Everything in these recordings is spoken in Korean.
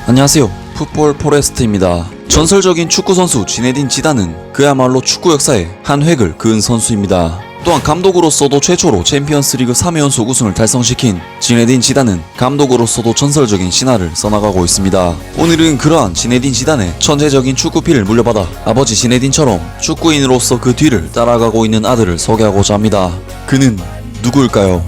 안녕하세요. 풋볼 포레스트입니다. 전설적인 축구선수 지네딘 지단은 그야말로 축구 역사에 한 획을 그은 선수입니다. 또한 감독으로서도 최초로 챔피언스리그 3회 연속 우승을 달성시킨 지네딘 지단은 감독으로서도 전설적인 신화를 써나가고 있습니다. 오늘은 그러한 지네딘 지단의 천재적인 축구피를 물려받아 아버지 지네딘처럼 축구인으로서 그 뒤를 따라가고 있는 아들을 소개하고자 합니다. 그는 누구일까요?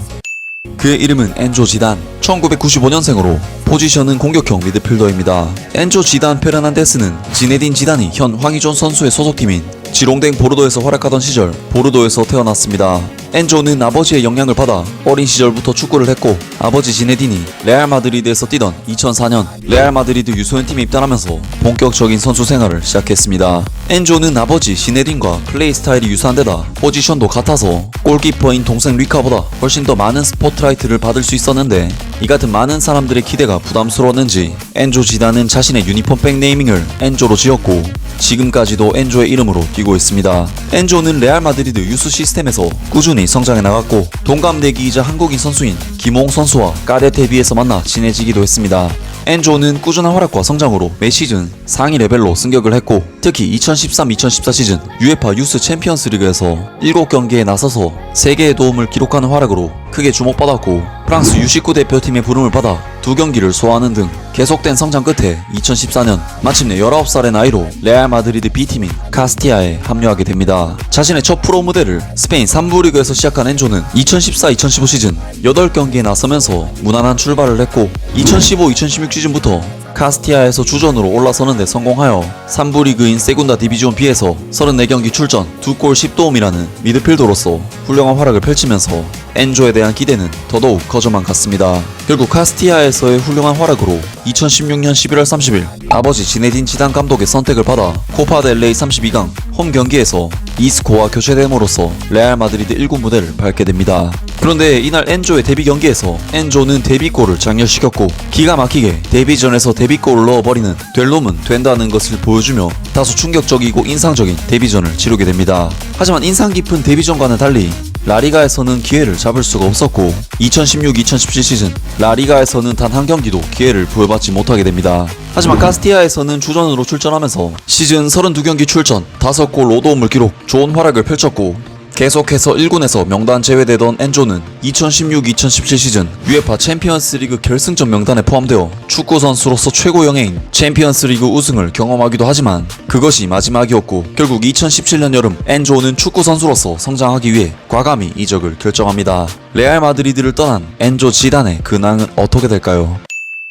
그의 이름은 엔조 지단. 1995년생으로 포지션은 공격형 미드필더입니다. 엔조 지단 페르난데스는 지네딘 지단이 현 황의존 선수의 소속팀인 지롱댕 보르도에서 활약하던 시절 보르도에서 태어났습니다. 엔조는 아버지의 영향을 받아 어린 시절부터 축구를 했고, 아버지 지네딘이 레알 마드리드에서 뛰던 2004년 레알 마드리드 유소년팀에 입단하면서 본격적인 선수 생활을 시작했습니다. 엔조는 아버지 지네딘과 플레이 스타일이 유사한 데다 포지션도 같아서 골키퍼인 동생 리카보다 훨씬 더 많은 스포트라이트를 받을 수 있었는데, 이 같은 많은 사람들의 기대가 부담스러웠는지 엔조 지단은 자신의 유니폼백 네이밍을 엔조로 지었고 지금까지도 엔조의 이름으로 뛰고 있습니다. 엔조는 레알 마드리드 유스 시스템에서 꾸준히 성장해 나갔고, 동갑내기이자 한국인 선수인 김홍 선수와 까데테비에서 만나 친해지기도 했습니다. 엔조는 꾸준한 활약과 성장으로 매 시즌 상위 레벨로 승격을 했고, 특히 2013-2014 시즌 UEFA 유스 챔피언스 리그에서 7경기에 나서서 3개의 도움을 기록하는 활약으로 크게 주목받았고, 프랑스 U19 대표팀의 부름을 받아 2경기를 소화하는 등 계속된 성장 끝에 2014년 마침내 19살의 나이로 레알 마드리드 B팀인 카스티아에 합류하게 됩니다. 자신의 첫 프로 무대를 스페인 3부 리그에서 시작한 엔조는 2014-2015 시즌 8경기에 나서면서 무난한 출발을 했고, 2015-2016 시즌부터 카스티아에서 주전으로 올라서는데 성공하여 3부 리그인 세군다 디비지온 B에서 34경기 출전 2골 10도움이라는 미드필더로서 훌륭한 활약을 펼치면서 엔조에 대한 기대는 더더욱 커져만 갔습니다. 결국 카스티아에서의 훌륭한 활약으로 2016년 11월 30일 아버지 지네딘 지단 감독의 선택을 받아 코파 델 레이 32강 홈 경기에서 이스코와 교체됨으로써 레알 마드리드 1군 무대를 밟게 됩니다. 그런데 이날 엔조의 데뷔 경기에서 엔조는 데뷔골을 장렬시켰고, 기가 막히게 데뷔전에서 데뷔골을 넣어버리는 될 놈은 된다는 것을 보여주며 다소 충격적이고 인상적인 데뷔전을 치르게 됩니다. 하지만 인상 깊은 데뷔전과는 달리 라리가에서는 기회를 잡을 수가 없었고, 2016-2017 시즌 라리가에서는 단 한 경기도 기회를 부여받지 못하게 됩니다. 하지만 카스티아에서는 주전으로 출전하면서 시즌 32경기 출전 5골 5도움을 기록, 좋은 활약을 펼쳤고, 계속해서 1군에서 명단 제외되던 엔조는 2016-2017 시즌 UEFA 챔피언스 리그 결승전 명단에 포함되어 축구 선수로서 최고 영예인 챔피언스 리그 우승을 경험하기도 하지만 그것이 마지막이었고, 결국 2017년 여름 엔조는 축구 선수로서 성장하기 위해 과감히 이적을 결정합니다. 레알 마드리드를 떠난 엔조 지단의 근황은 어떻게 될까요?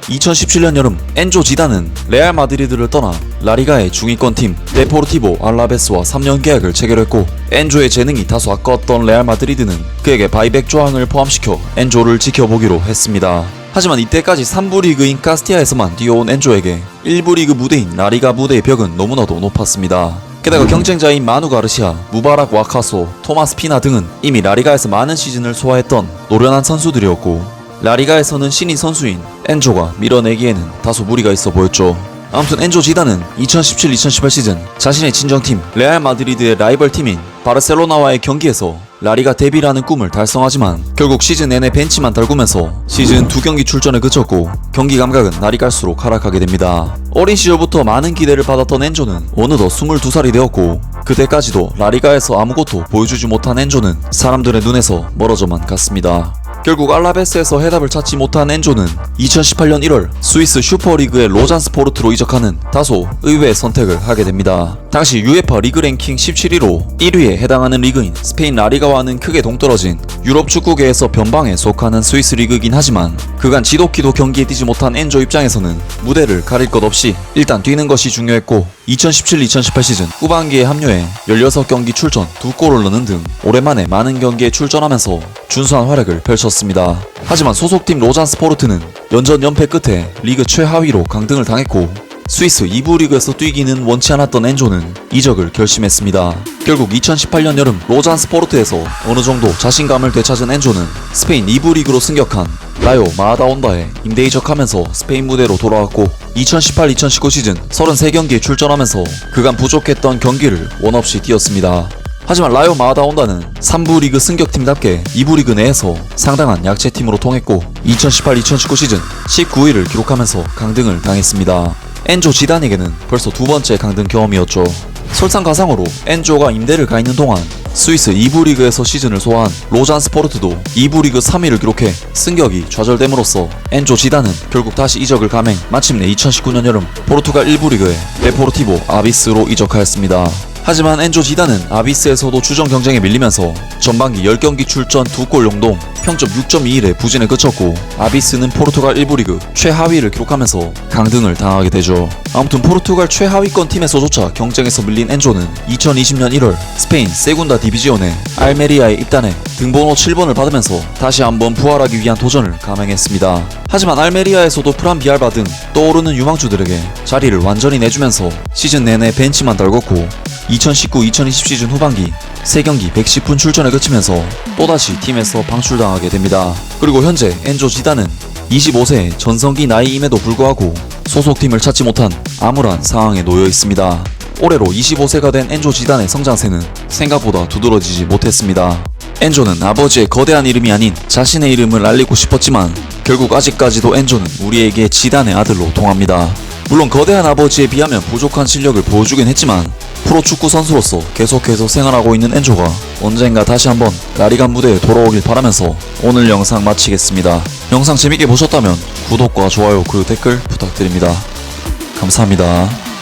2017년 여름 엔조 지단은 레알 마드리드를 떠나 라리가의 중위권팀 데포르티보 알라베스와 3년 계약을 체결했고, 엔조의 재능이 다소 아까웠던 레알 마드리드는 그에게 바이백 조항을 포함시켜 엔조를 지켜보기로 했습니다. 하지만 이때까지 3부 리그인 카스티아에서만 뛰어온 엔조에게 1부 리그 무대인 라리가 무대의 벽은 너무나도 높았습니다. 게다가 경쟁자인 마누 가르시아, 무바락 와카소, 토마스 피나 등은 이미 라리가에서 많은 시즌을 소화했던 노련한 선수들이었고, 라리가에서는 신인 선수인 엔조가 밀어내기에는 다소 무리가 있어 보였죠. 아무튼 엔조 지단은 2017-2018 시즌 자신의 친정팀 레알 마드리드의 라이벌 팀인 바르셀로나와의 경기에서 라리가 데뷔라는 꿈을 달성하지만 결국 시즌 내내 벤치만 달구면서 시즌 2경기 출전에 그쳤고, 경기 감각은 날이 갈수록 하락하게 됩니다. 어린 시절부터 많은 기대를 받았던 엔조는 어느덧 22살이 되었고, 그때까지도 라리가에서 아무것도 보여주지 못한 엔조는 사람들의 눈에서 멀어져만 갔습니다. 결국 알라베스에서 해답을 찾지 못한 엔조는 2018년 1월 스위스 슈퍼리그의 로잔 스포르트로 이적하는 다소 의외의 선택을 하게 됩니다. 당시 UEFA 리그 랭킹 17위로 1위에 해당하는 리그인 스페인 라리가와는 크게 동떨어진 유럽 축구계에서 변방에 속하는 스위스 리그이긴 하지만, 그간 지독히도 경기에 뛰지 못한 엔조 입장에서는 무대를 가릴 것 없이 일단 뛰는 것이 중요했고, 2017-2018 시즌 후반기에 합류해 16경기 출전 2골을 넣는 등 오랜만에 많은 경기에 출전하면서 준수한 활약을 펼쳤습니다. 하지만 소속팀 로잔 스포르트는 연전 연패 끝에 리그 최하위로 강등을 당했고, 스위스 2부 리그에서 뛰기는 원치 않았던 엔조는 이적을 결심했습니다. 결국 2018년 여름 로잔 스포르트에서 어느 정도 자신감을 되찾은 엔조는 스페인 2부 리그로 승격한 라요 마아다온다에 임대 이적하면서 스페인 무대로 돌아왔고, 2018-2019 시즌 33경기에 출전하면서 그간 부족했던 경기를 원없이 뛰었습니다. 하지만 라요 마다온다는 3부 리그 승격팀답게 2부 리그 내에서 상당한 약체팀으로 통했고 2018-2019 시즌 19위를 기록하면서 강등을 당했습니다. 엔조 지단에게는 벌써 두 번째 강등 경험이었죠. 설상가상으로 엔조가 임대를 가 있는 동안 스위스 2부 리그에서 시즌을 소화한 로잔 스포르트도 2부 리그 3위를 기록해 승격이 좌절됨으로써 엔조 지단은 결국 다시 이적을 감행, 마침내 2019년 여름 포르투갈 1부 리그에 데포르티보 아비스로 이적하였습니다. 하지만 엔조 지단은 아비스에서도 주전 경쟁에 밀리면서 전반기 10경기 출전 2골 용동, 평점 6.21에 부진에 그쳤고 아비스는 포르투갈 1부 리그 최하위를 기록하면서 강등을 당하게 되죠. 아무튼 포르투갈 최하위권 팀에서조차 경쟁에서 밀린 엔조는 2020년 1월 스페인 세군다 디비지온의 알메리아에 입단해 등번호 7번을 받으면서 다시 한번 부활하기 위한 도전을 감행했습니다. 하지만 알메리아에서도 프란 비알바 등 떠오르는 유망주들에게 자리를 완전히 내주면서 시즌 내내 벤치만 달궜고 2019-2020 시즌 후반기 3경기 110분 출전에 그치면서 또다시 팀에서 방출당하게 됩니다. 그리고 현재 엔조 지단은 25세의 전성기 나이임에도 불구하고 소속팀을 찾지 못한 암울한 상황에 놓여 있습니다. 올해로 25세가 된 엔조 지단의 성장세는 생각보다 두드러지지 못했습니다. 엔조는 아버지의 거대한 이름이 아닌 자신의 이름을 알리고 싶었지만 결국 아직까지도 엔조는 우리에게 지단의 아들로 통합니다. 물론 거대한 아버지에 비하면 부족한 실력을 보여주긴 했지만 프로축구 선수로서 계속해서 생활하고 있는 엔조가 언젠가 다시 한번 라리가 무대에 돌아오길 바라면서 오늘 영상 마치겠습니다. 영상 재밌게 보셨다면 구독과 좋아요 그리고 댓글 부탁드립니다. 감사합니다.